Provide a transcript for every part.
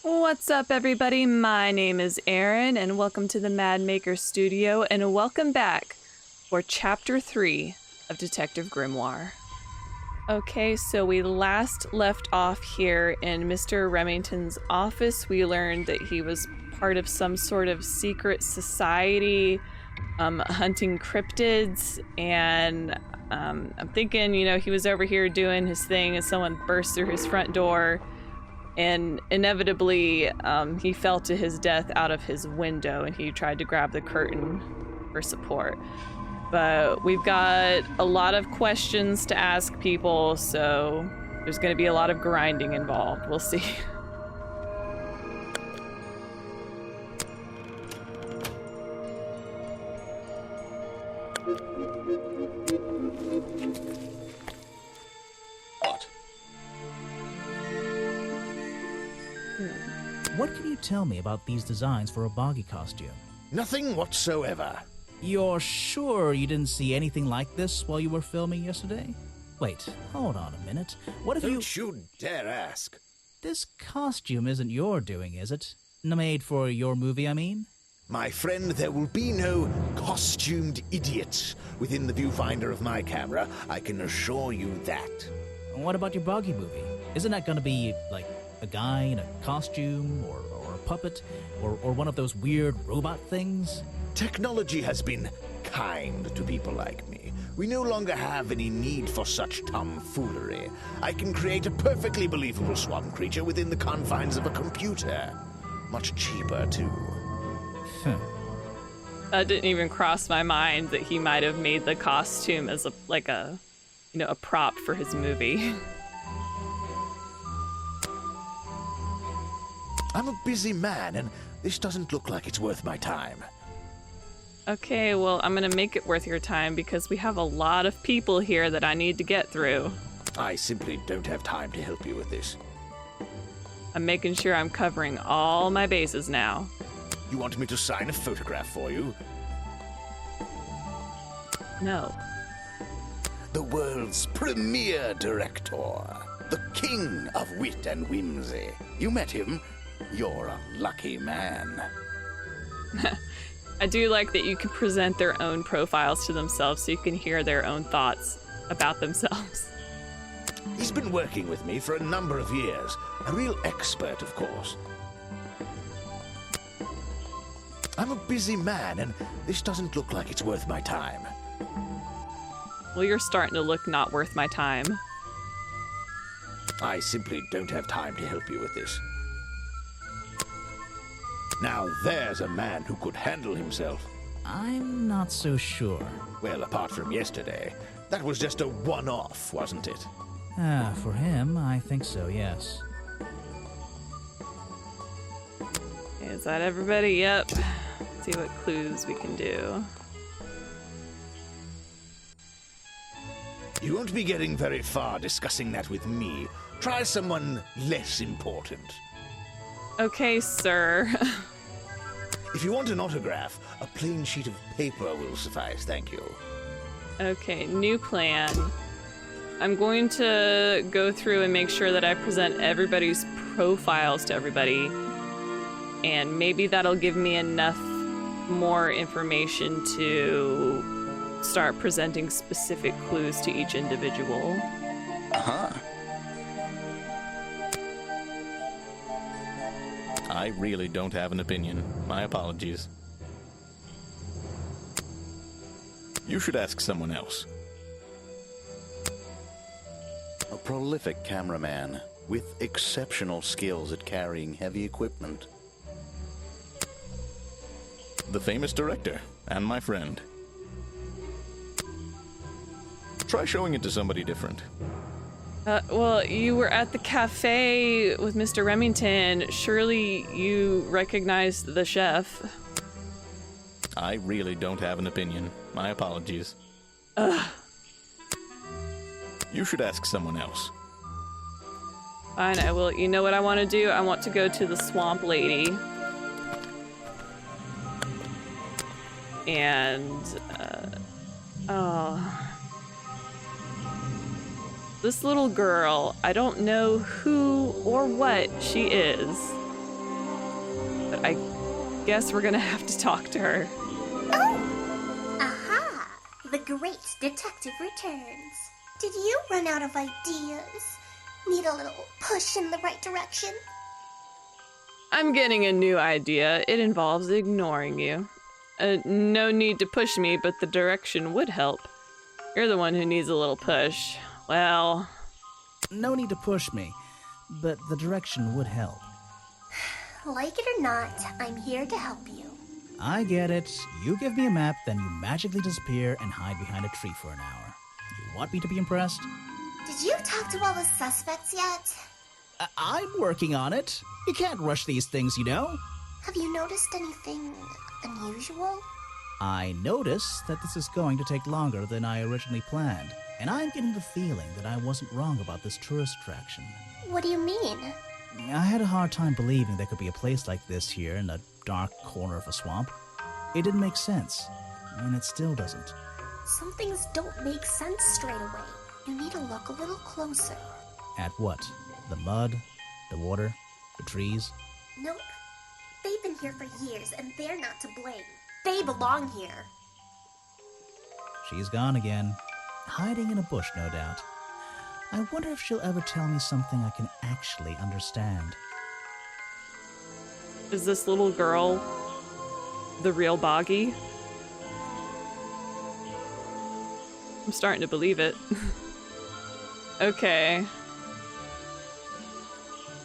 What's up, everybody? My name is Erin, and welcome to the Mad Maker Studio, and welcome back for Chapter 3 of Detective Grimoire. Okay, so we last left off here in Mr. Remington's office. We learned that he was part of some sort of secret society, hunting cryptids, and I'm thinking, he was over here doing his thing, and someone burst through his front door. And inevitably, he fell to his death out of his window, and he tried to grab the curtain for support. But we've got a lot of questions to ask people, so there's going to be a lot of grinding involved. We'll see. What can you tell me about these designs for a boggy costume? Nothing whatsoever. You're sure you didn't see anything like this while you were filming yesterday? Wait, hold on a minute. What if Don't you dare ask. This costume isn't your doing, is it? Made for your movie, I mean? My friend, there will be no costumed idiots within the viewfinder of my camera. I can assure you that. What about your boggy movie? Isn't that gonna be, like, a guy in a costume, or a puppet, or one of those weird robot things? Technology has been kind to people like me. We no longer have any need for such tomfoolery. I can create a perfectly believable swamp creature within the confines of a computer. Much cheaper, too. That didn't even cross my mind that he might have made the costume as a prop for his movie. I'm a busy man, and this doesn't look like it's worth my time. Okay, well, I'm gonna make it worth your time because we have a lot of people here that I need to get through. I simply don't have time to help you with this. I'm making sure I'm covering all my bases now. You want me to sign a photograph for you? No. The world's premier director. The king of wit and whimsy. You met him? You're a lucky man. I do like that you can present their own profiles to themselves so you can hear their own thoughts about themselves. He's been working with me for a number of years. A real expert, of course. I'm a busy man, and this doesn't look like it's worth my time. Well, you're starting to look not worth my time. I simply don't have time to help you with this. Now there's a man who could handle himself. I'm not so sure. Well, apart from yesterday, that was just a one-off, wasn't it? For him, I think so, yes. Is that everybody? Yep. Let's see what clues we can do. You won't be getting very far discussing that with me. Try someone less important. Okay, sir. If you want an autograph, a plain sheet of paper will suffice, thank you. Okay, new plan. I'm going to go through and make sure that I present everybody's profiles to everybody. And maybe that'll give me enough more information to start presenting specific clues to each individual. Uh-huh. I really don't have an opinion. My apologies. You should ask someone else. A prolific cameraman with exceptional skills at carrying heavy equipment. The famous director, and my friend. Try showing it to somebody different. Well, you were at the cafe with Mr. Remington. Surely you recognized the chef. I really don't have an opinion. My apologies. Ugh. You should ask someone else. Fine, I will. You know what I want to do? I want to go to the swamp lady. And, oh. This little girl, I don't know who or what she is, but I guess we're gonna have to talk to her. Oh! Aha! The great detective returns. Did you run out of ideas? Need a little push in the right direction? I'm getting a new idea. It involves ignoring you. No need to push me, but the direction would help. You're the one who needs a little push. Well... No need to push me, but the direction would help. Like it or not, I'm here to help you. I get it. You give me a map, then you magically disappear and hide behind a tree for an hour. You want me to be impressed? Did you talk to all the suspects yet? I'm working on it. You can't rush these things, you know. Have you noticed anything unusual? I notice that this is going to take longer than I originally planned, and I'm getting the feeling that I wasn't wrong about this tourist attraction. What do you mean? I had a hard time believing there could be a place like this here in a dark corner of a swamp. It didn't make sense, and it still doesn't. Some things don't make sense straight away. You need to look a little closer. At what? The mud? The water? The trees? Nope. They've been here for years, and they're not to blame. They belong here. She's gone again. Hiding in a bush, no doubt. I wonder if she'll ever tell me something I can actually understand. Is this little girl the real Boggy? I'm starting to believe it. Okay.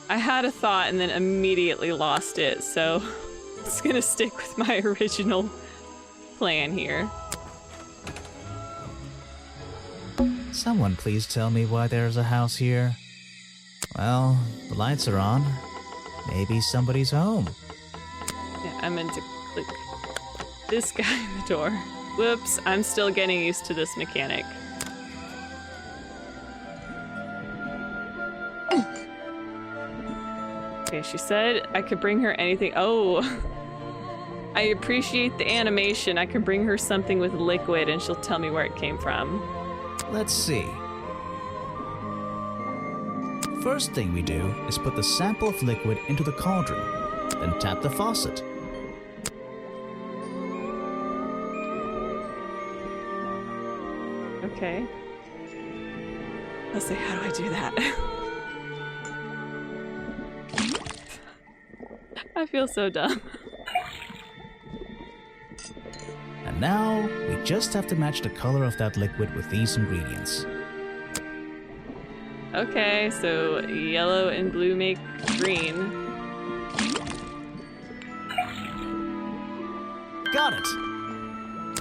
I had a thought and then immediately lost it, so I'm just gonna stick with my original plan here. Someone please tell me why there's a house here. Well, the lights are on. Maybe somebody's home. Yeah, I meant to click this guy in the door. Whoops, I'm still getting used to this mechanic. Okay, she said I could bring her anything. Oh, I appreciate the animation. I can bring her something with liquid and she'll tell me where it came from. Let's see. First thing we do is put the sample of liquid into the cauldron, then tap the faucet. Okay. Let's see, how do I do that? I feel so dumb. And now, we just have to match the color of that liquid with these ingredients. Okay, so yellow and blue make green. Got it!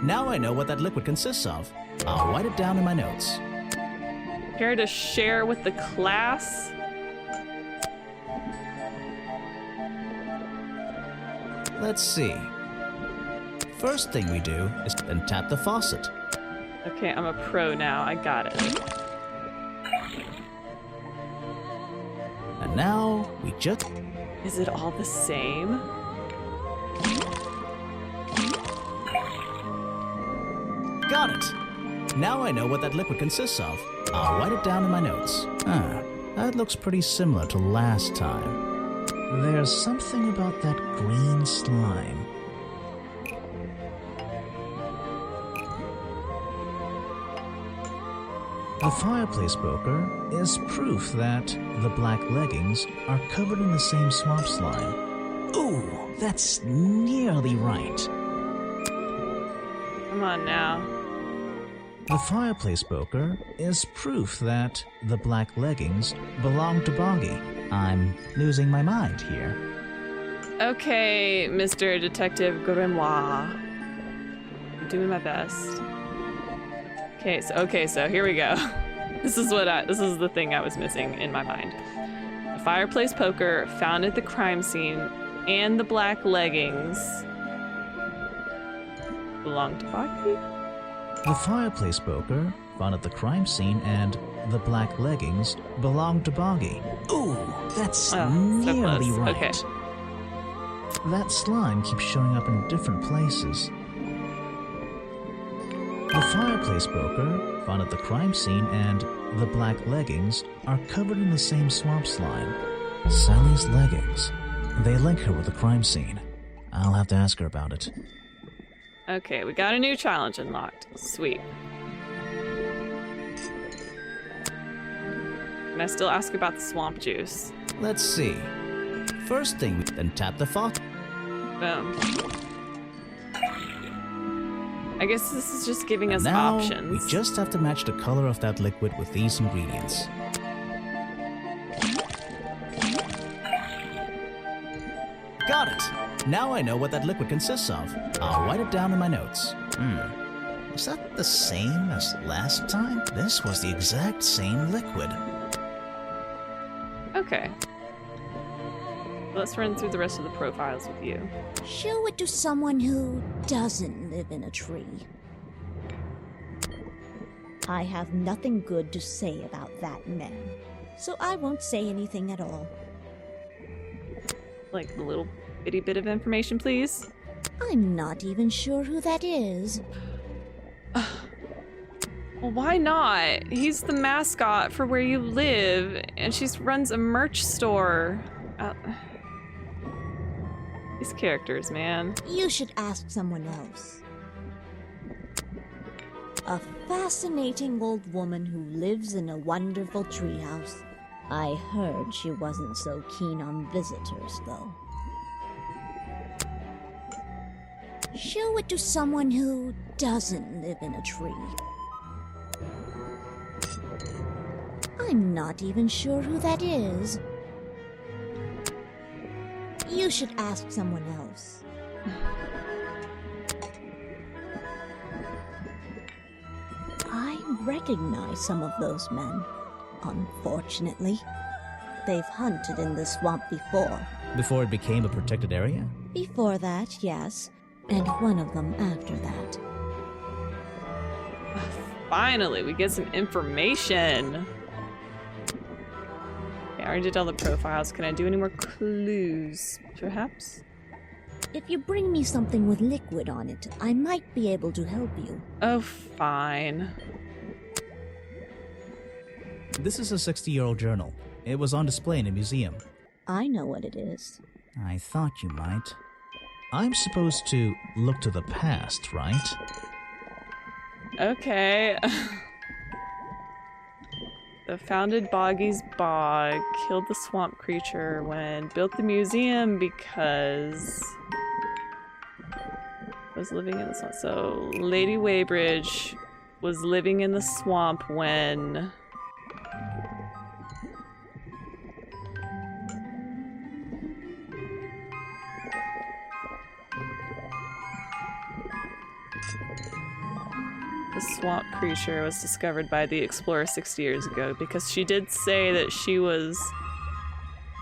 Now I know what that liquid consists of. I'll write it down in my notes. Care to share with the class? Let's see. First thing we do is then tap the faucet. Okay, I'm a pro now. I got it. And now we just... Is it all the same? Got it! Now I know what that liquid consists of. I'll write it down in my notes. That looks pretty similar to last time. There's something about that green slime. The fireplace poker is proof that the black leggings are covered in the same swamp slime. Ooh, that's nearly right. Come on now. The fireplace poker is proof that the black leggings belong to Boggy. I'm losing my mind here. Okay, Mr. Detective Grimoire. I'm doing my best. Okay, so here we go. This is the thing I was missing in my mind. The fireplace poker found at the crime scene and the black leggings belong to Boggy? The fireplace poker found at the crime scene and the black leggings belong to Boggy. Ooh, that's nearly close. right. Okay. That slime keeps showing up in different places. The fireplace poker found at the crime scene and the black leggings are covered in the same swamp slime. Sally's leggings. They link her with the crime scene. I'll have to ask her about it. Okay, we got a new challenge unlocked. Sweet. Can I still ask about the swamp juice? Let's see. First thing, we then tap the faucet. Boom. I guess this is just giving us Now, options. we just have to match the color of that liquid with these ingredients. Got it! Now I know what that liquid consists of. I'll write it down in my notes. Was that the same as last time? This was the exact same liquid. Okay. Let's run through the rest of the profiles with you. Show it to someone who doesn't live in a tree. I have nothing good to say about that man, so I won't say anything at all. Like a little bitty bit of information, please. I'm not even sure who that is. Well, why not? He's the mascot for where you live, and she runs a merch store. These characters, man. You should ask someone else. A fascinating old woman who lives in a wonderful treehouse. I heard she wasn't so keen on visitors, though. Show it to someone who doesn't live in a tree. I'm not even sure who that is. You should ask someone else. I recognize some of those men, unfortunately. They've hunted in the swamp before. Before it became a protected area? Before that, yes. And one of them after that. Finally, we get some information. Okay, I already did all the profiles. Can I do any more clues, perhaps? If you bring me something with liquid on it, I might be able to help you. Oh, fine. This is a 60-year-old journal. It was on display in a museum. I know what it is. I thought you might. I'm supposed to look to the past, right? Okay. The founded Boggy's Bog, killed the swamp creature when built the museum because was living in the swamp. So Lady Weybridge was living in the swamp when the swamp creature was discovered by the explorer 60 years ago, because she did say that she was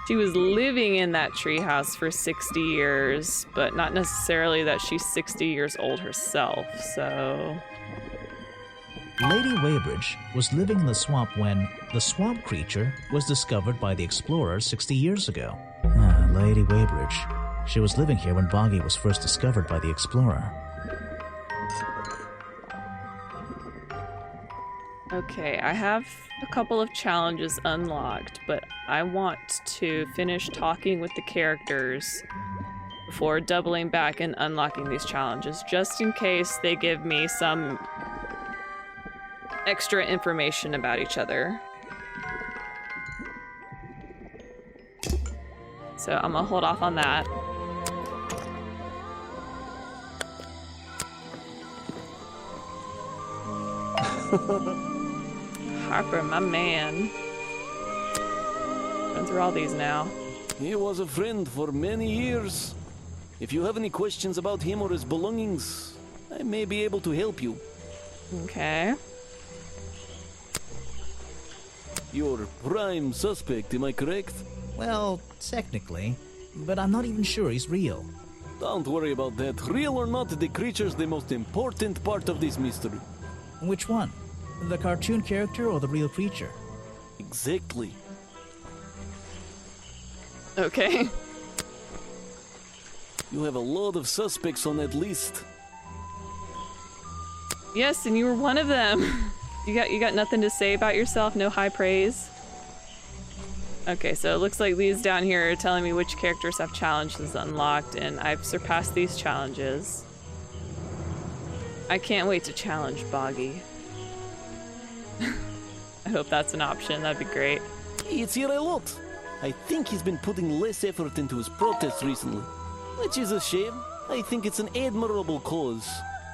living in that treehouse for 60 years, but not necessarily that she's 60 years old herself, so... Lady Weybridge was living in the swamp when the swamp creature was discovered by the explorer 60 years ago. Lady Weybridge. She was living here when Boggy was first discovered by the explorer. Okay, I have a couple of challenges unlocked, but I want to finish talking with the characters before doubling back and unlocking these challenges, just in case they give me some extra information about each other. So I'm gonna hold off on that. Harper, my man. Run through all these now. He was a friend for many years. If you have any questions about him or his belongings, I may be able to help you. Okay. You're prime suspect, am I correct? Well, technically, but I'm not even sure he's real. Don't worry about that. Real or not, the creature's the most important part of this mystery. Which one? The cartoon character or the real creature? Exactly. Okay. You have a lot of suspects on that list. Yes, and you were one of them. You got nothing to say about yourself? No high praise? Okay, so it looks like these down here are telling me which characters have challenges unlocked, and I've surpassed these challenges. I can't wait to challenge Boggy. I hope that's an option, that'd be great. It's here a lot. I think he's been putting less effort into his protests recently, which is a shame. I think it's an admirable cause.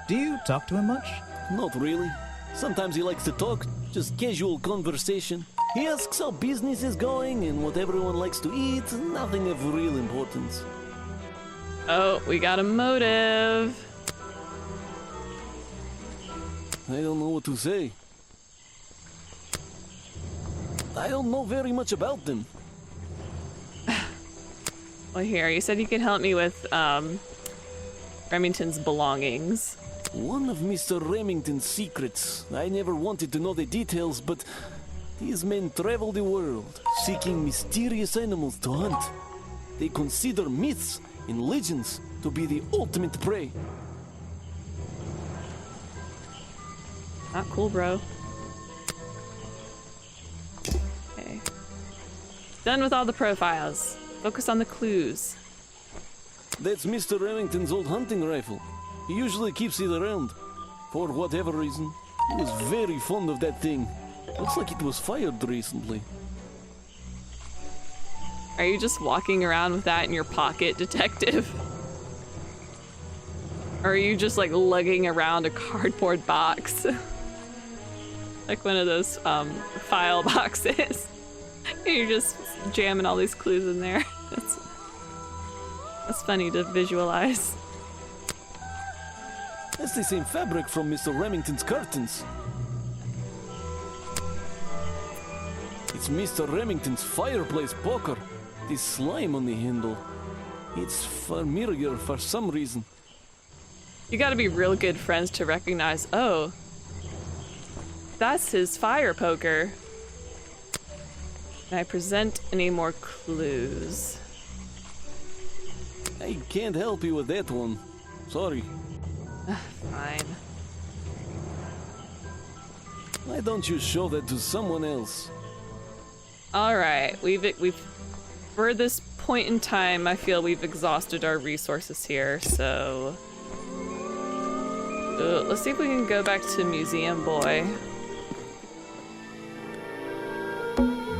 Do you talk to him much? Not really. Sometimes he likes to talk, just casual conversation. He asks how business is going and what everyone likes to eat, nothing of real importance. Oh, we got a motive. I don't know what to say. I don't know very much about them. Well, here, you said you could help me with, Remington's belongings. One of Mr. Remington's secrets. I never wanted to know the details, but these men travel the world, seeking mysterious animals to hunt. They consider myths and legends to be the ultimate prey. Not cool, bro. Okay. Done with all the profiles. Focus on the clues. That's Mr. Remington's old hunting rifle. He usually keeps it around. For whatever reason. He was very fond of that thing. Looks like it was fired recently. Are you just walking around with that in your pocket, detective? Or are you just like lugging around a cardboard box? Like one of those file boxes. You're just jamming all these clues in there. That's funny to visualize. That's the same fabric from Mr. Remington's curtains. It's Mr. Remington's fireplace poker. This slime on the handle. It's familiar for some reason. You gotta be real good friends to recognize, oh, that's his fire poker. Can I present any more clues? I can't help you with that one. Sorry. Fine. Why don't you show that to someone else? All right, we've for this point in time, I feel we've exhausted our resources here. So let's see if we can go back to Museum Boy.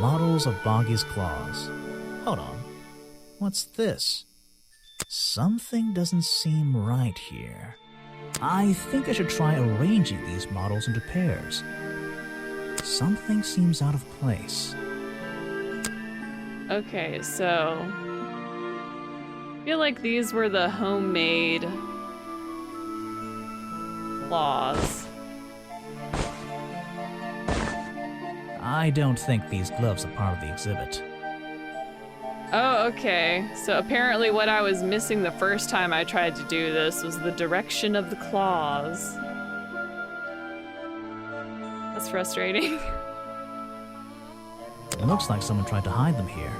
Models of Boggy's claws. Hold on. What's this? Something doesn't seem right here. I think I should try arranging these models into pairs. Something seems out of place. Okay, so I feel like these were the homemade claws. I don't think these gloves are part of the exhibit. Oh, okay. So apparently what I was missing the first time I tried to do this was the direction of the claws. That's frustrating. It looks like someone tried to hide them here.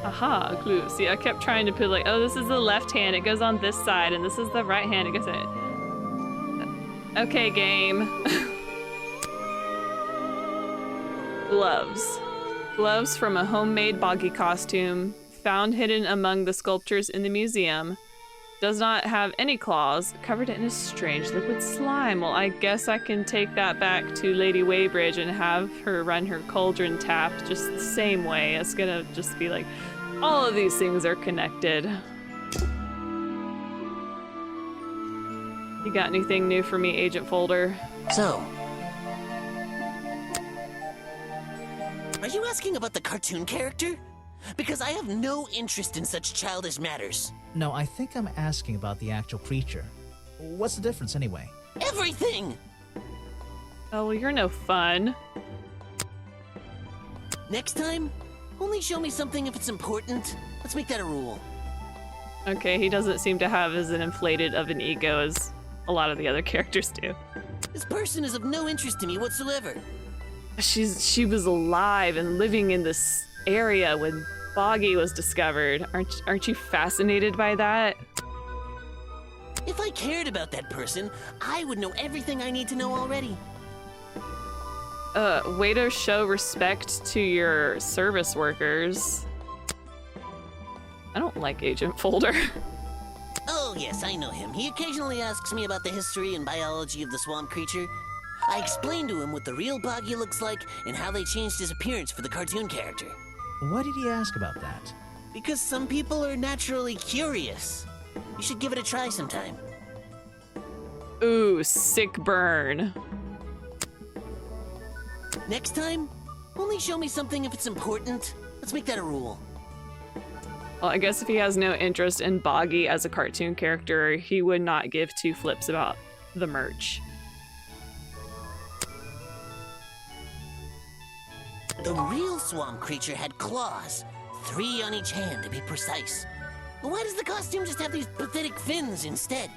Aha, a clue. See, I kept trying to put like, oh, this is the left hand, it goes on this side, and this is the right hand, it goes in. Okay, game. Gloves. Gloves from a homemade Boggy costume, found hidden among the sculptures in the museum. Does not have any claws, covered in a strange liquid slime. Well, I guess I can take that back to Lady Weybridge and have her run her cauldron tap just the same way. It's gonna just be like, all of these things are connected. You got anything new for me, Agent Folder? So, are you asking about the cartoon character? Because I have no interest in such childish matters. No, I think I'm asking about the actual creature. What's the difference anyway? Everything! Oh, well, you're no fun. Next time, only show me something if it's important. Let's make that a rule. Okay, he doesn't seem to have as inflated of an ego as a lot of the other characters do. This person is of no interest to me whatsoever. She was alive and living in this area when Boggy was discovered. Aren't you fascinated by that? If I cared about that person, I would know everything I need to know already. Way to show respect to your service workers. I don't like Agent Folder. Oh, yes, I know him. He occasionally asks me about the history and biology of the swamp creature. I explained to him what the real Boggy looks like and how they changed his appearance for the cartoon character. Why did he ask about that? Because some people are naturally curious. You should give it a try sometime. Ooh, sick burn. Next time, only show me something if it's important. Let's make that a rule. Well, I guess if he has no interest in Boggy as a cartoon character, he would not give two flips about the merch. The real swamp creature had claws, 3 on each hand to be precise. Why does the costume just have these pathetic fins instead?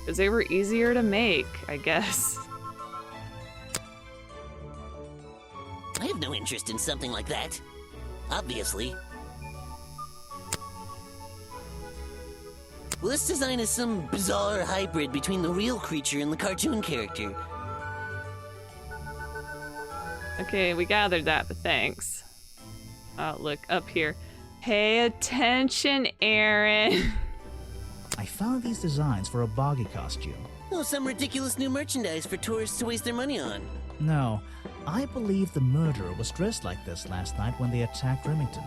Because they were easier to make, I guess. I have no interest in something like that. Obviously. Well, this design is some bizarre hybrid between the real creature and the cartoon character. Okay, we gathered that, but thanks. Oh, look, up here. Pay attention, Aaron. I found these designs for a Boggy costume. Oh, some ridiculous new merchandise for tourists to waste their money on. No, I believe the murderer was dressed like this last night when they attacked Remington.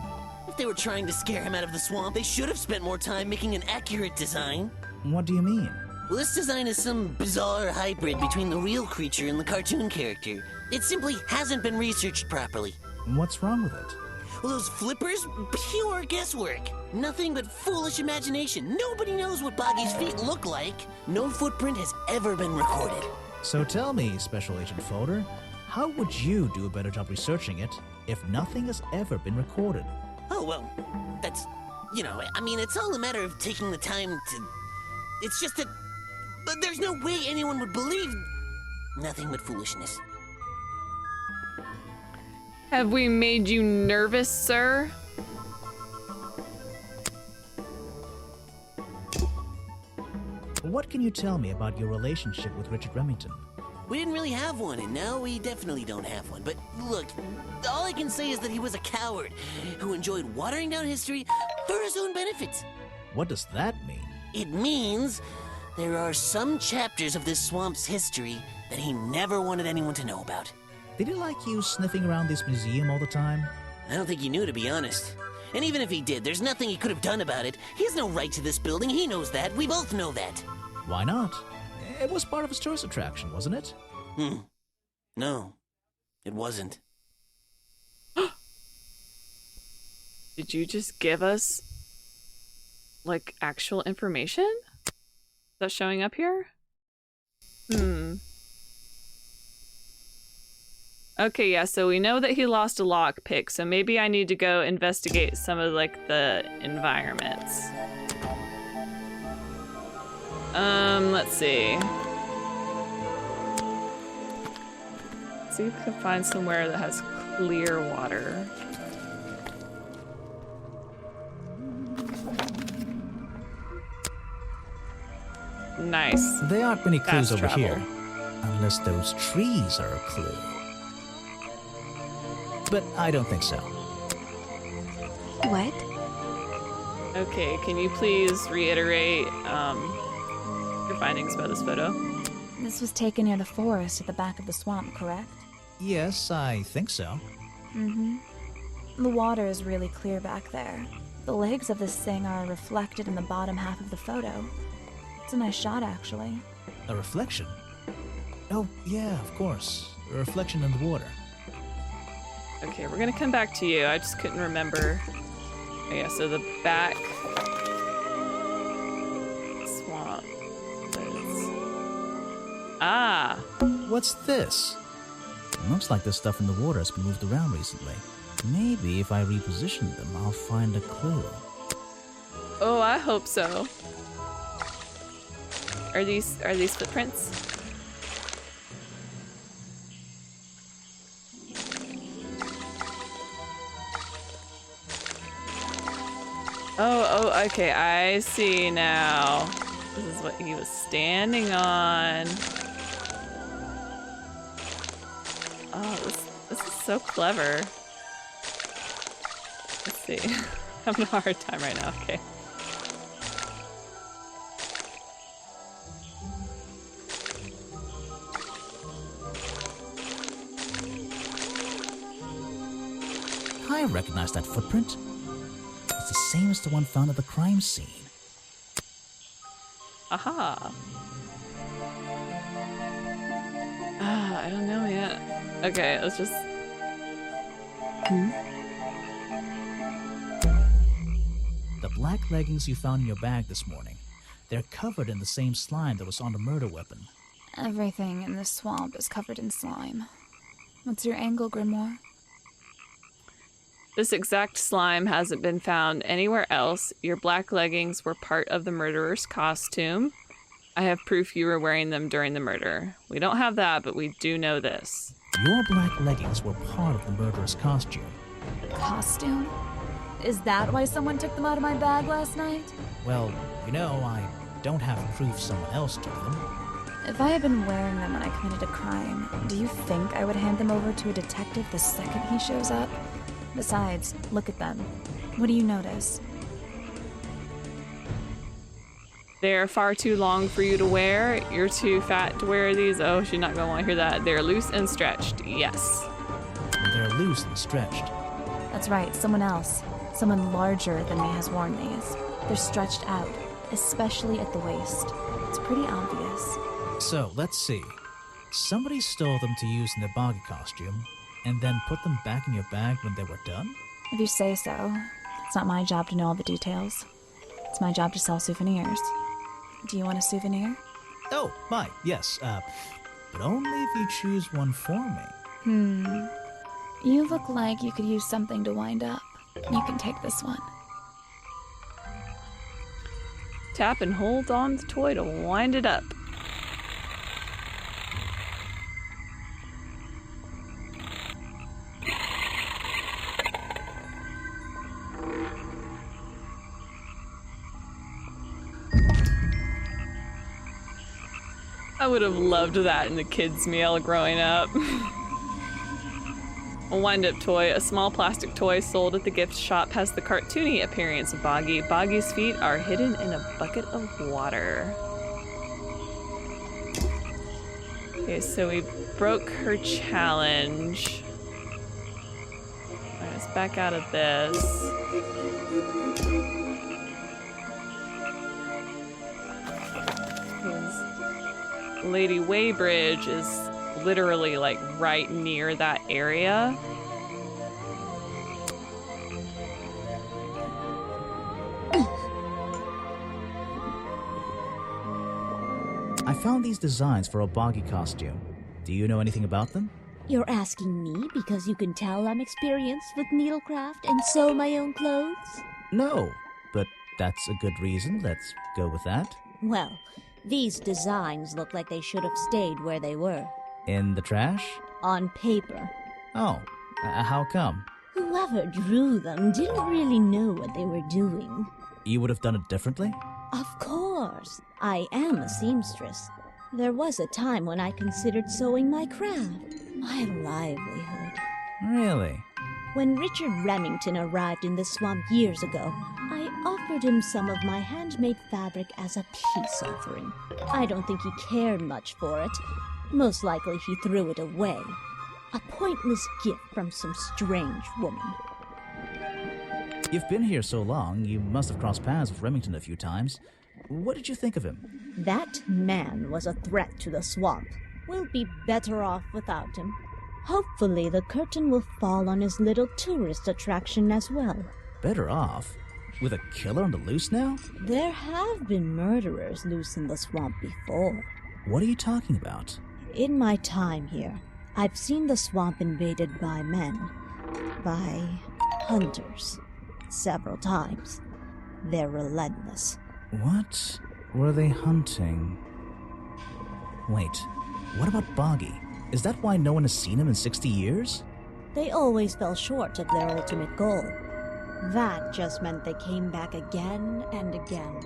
If they were trying to scare him out of the swamp, they should have spent more time making an accurate design. What do you mean? Well, this design is some bizarre hybrid between the real creature and the cartoon character. It simply hasn't been researched properly. What's wrong with it? Well, those flippers? Pure guesswork. Nothing but foolish imagination. Nobody knows what Boggy's feet look like. No footprint has ever been recorded. So tell me, Special Agent Folder, how would you do a better job researching it if nothing has ever been recorded? Oh, well, that's, I mean, it's all a matter of taking the time to... It's just that... But there's no way anyone would believe... Nothing but foolishness. Have we made you nervous, sir? What can you tell me about your relationship with Richard Remington? We didn't really have one, and now we definitely don't have one. But look, all I can say is that he was a coward who enjoyed watering down history for his own benefit. What does that mean? It means there are some chapters of this swamp's history that he never wanted anyone to know about. Did he like you sniffing around this museum all the time? I don't think he knew, to be honest. And even if he did, there's nothing he could have done about it. He has no right to this building. He knows that. We both know that. Why not? It was part of his tourist attraction, wasn't it? No, it wasn't. Did you just give us, like, actual information? Is that showing up here? Okay, yeah, so we know that he lost a lockpick, so maybe I need to go investigate some of, like, the environments. Let's see. Let's see if we can find somewhere that has clear water. Nice. There aren't many clues Fast over travel. here. Unless those trees are a clue. But I don't think so. What? Okay, can you please reiterate your findings about this photo? This was taken near the forest at the back of the swamp, correct? Yes, I think so. Mm-hmm. The water is really clear back there. The legs of this thing are reflected in the bottom half of the photo. It's a nice shot, actually. A reflection? Oh, yeah, of course. A reflection in the water. Okay, we're gonna come back to you. I just couldn't remember. Oh, yeah, so the back swamp. Ah! What's this? Looks like the stuff in the water has been moved around recently. Maybe if I reposition them, I'll find a clue. Oh, I hope so. Are these footprints? Oh, okay, I see now. This is what he was standing on. Oh, this is so clever. Let's see. I'm having a hard time right now. Okay. I recognize that footprint. It's the same as the one found at the crime scene. Aha. I don't know yet. Okay, let's just... The black leggings you found in your bag this morning. They're covered in the same slime that was on the murder weapon. Everything in this swamp is covered in slime. What's your angle, Grimoire? This exact slime hasn't been found anywhere else. Your black leggings were part of the murderer's costume. I have proof you were wearing them during the murder. We don't have that, but we do know this. Your black leggings were part of the murderer's costume. Costume? Is that why someone took them out of my bag last night? Well, you know, I don't have proof someone else took them. If I had been wearing them when I committed a crime, do you think I would hand them over to a detective the second he shows up? Besides, look at them. What do you notice? They're far too long for you to wear. You're too fat to wear these. Oh, she's not going to want to hear that. They're loose and stretched. Yes. They're loose and stretched. That's right, someone else. Someone larger than me has worn these. They're stretched out, especially at the waist. It's pretty obvious. So, let's see. Somebody stole them to use in their boggy costume, and then put them back in your bag when they were done? If you say so. It's not my job to know all the details. It's my job to sell souvenirs. Do you want a souvenir? Oh, my, yes, but only if you choose one for me. You look like you could use something to wind up. You can take this one. Tap and hold on the toy to wind it up. I would have loved that in the kids' meal growing up. A wind-up toy, a small plastic toy sold at the gift shop, has the cartoony appearance of Boggy. Boggy's feet are hidden in a bucket of water. Okay, so we broke her challenge. Alright, let's back out of this. Lady Weybridge is literally like right near that area. I found these designs for a boggy costume. Do you know anything about them? You're asking me because you can tell I'm experienced with needlecraft and sew my own clothes? No, but that's a good reason. Let's go with that. Well, these designs look like they should have stayed where they were. In the trash? On paper. Oh, how come? Whoever drew them didn't really know what they were doing. You would have done it differently? Of course. I am a seamstress. There was a time when I considered sewing my craft, my livelihood. Really? When Richard Remington arrived in the swamp years ago, I offered him some of my handmade fabric as a peace offering. I don't think he cared much for it. Most likely he threw it away. A pointless gift from some strange woman. You've been here so long, you must have crossed paths with Remington a few times. What did you think of him? That man was a threat to the swamp. We'll be better off without him. Hopefully the curtain will fall on his little tourist attraction as well. Better off? With a killer on the loose now? There have been murderers loose in the swamp before. What are you talking about? In my time here, I've seen the swamp invaded by men. By hunters. Several times. They're relentless. What were they hunting? Wait, what about Boggy? Is that why no one has seen him in 60 years? They always fell short of their ultimate goal. That just meant they came back again and again,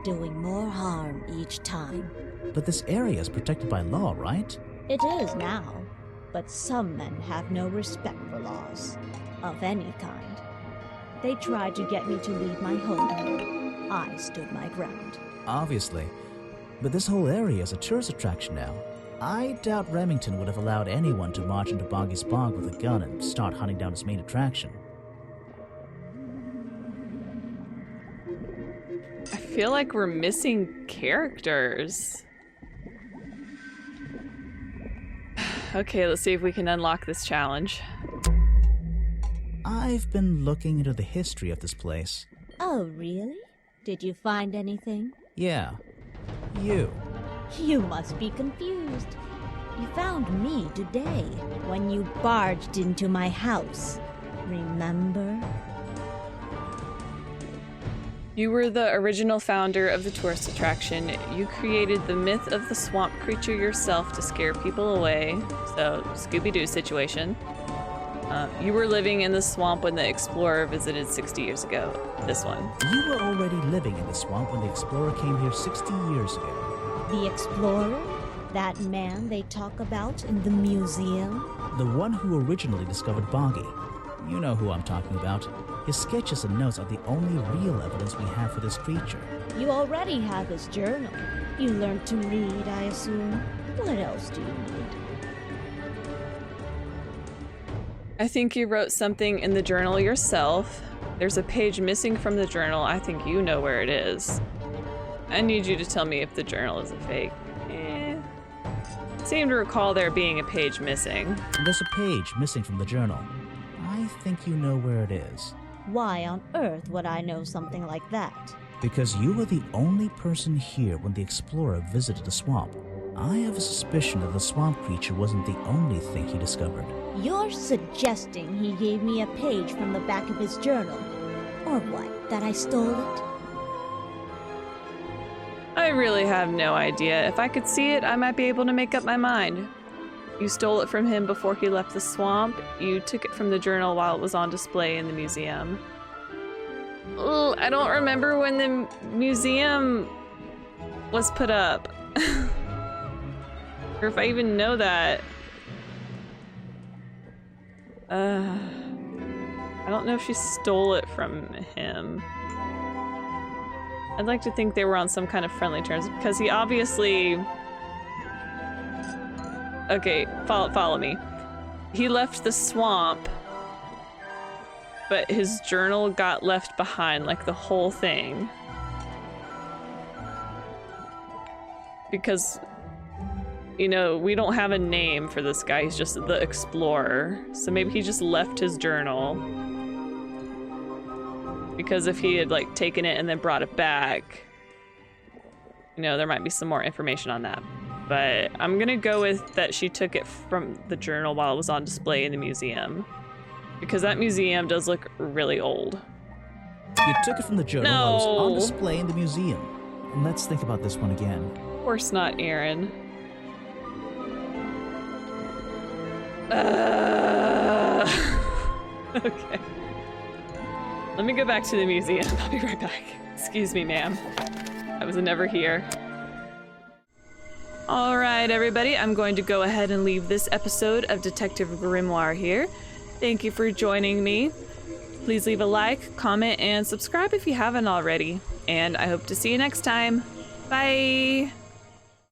doing more harm each time. But this area is protected by law, right? It is now. But some men have no respect for laws, of any kind. They tried to get me to leave my home. I stood my ground. Obviously. But this whole area is a tourist attraction now. I doubt Remington would have allowed anyone to march into Boggy's Bog with a gun and start hunting down his main attraction. I feel like we're missing characters. Okay, let's see if we can unlock this challenge. I've been looking into the history of this place. Oh, really? Did you find anything? Yeah. You. You must be confused. You found me today, when you barged into my house. Remember? You were the original founder of the tourist attraction. You created the myth of the swamp creature yourself to scare people away. So, Scooby-Doo situation. You were living in the swamp when the explorer visited 60 years ago. This one. You were already living in the swamp when the explorer came here 60 years ago. The explorer? That man they talk about in the museum? The one who originally discovered Boggy. You know who I'm talking about. His sketches and notes are the only real evidence we have for this creature. You already have his journal. You learned to read, I assume. What else do you need? I think you wrote something in the journal yourself. There's a page missing from the journal. I think you know where it is. I need you to tell me if the journal is a fake. Seem to recall there being a page missing. There's a page missing from the journal. I think you know where it is. Why on earth would I know something like that? Because you were the only person here when the explorer visited the swamp. I have a suspicion that the swamp creature wasn't the only thing he discovered. You're suggesting he gave me a page from the back of his journal? Or what, that I stole it? I really have no idea. If I could see it, I might be able to make up my mind. You stole it from him before he left the swamp. You took it from the journal while it was on display in the museum. Ugh, I don't remember when the museum was put up. Or if I even know that. I don't know if she stole it from him. I'd like to think they were on some kind of friendly terms because he obviously... Okay, follow me. He left the swamp, but his journal got left behind, like the whole thing. Because, you know, we don't have a name for this guy, he's just the explorer. So maybe he just left his journal. Because if he had, like, taken it and then brought it back, you know, there might be some more information on that. But I'm gonna go with that she took it from the journal while it was on display in the museum. Because that museum does look really old. You took it from the journal while it was on display in the museum. And let's think about this one again. Of course not, Aaron. Okay. Let me go back to the museum. I'll be right back. Excuse me, ma'am. I was never here. All right, everybody. I'm going to go ahead and leave this episode of Detective Grimoire here. Thank you for joining me. Please leave a like, comment, and subscribe if you haven't already. And I hope to see you next time. Bye!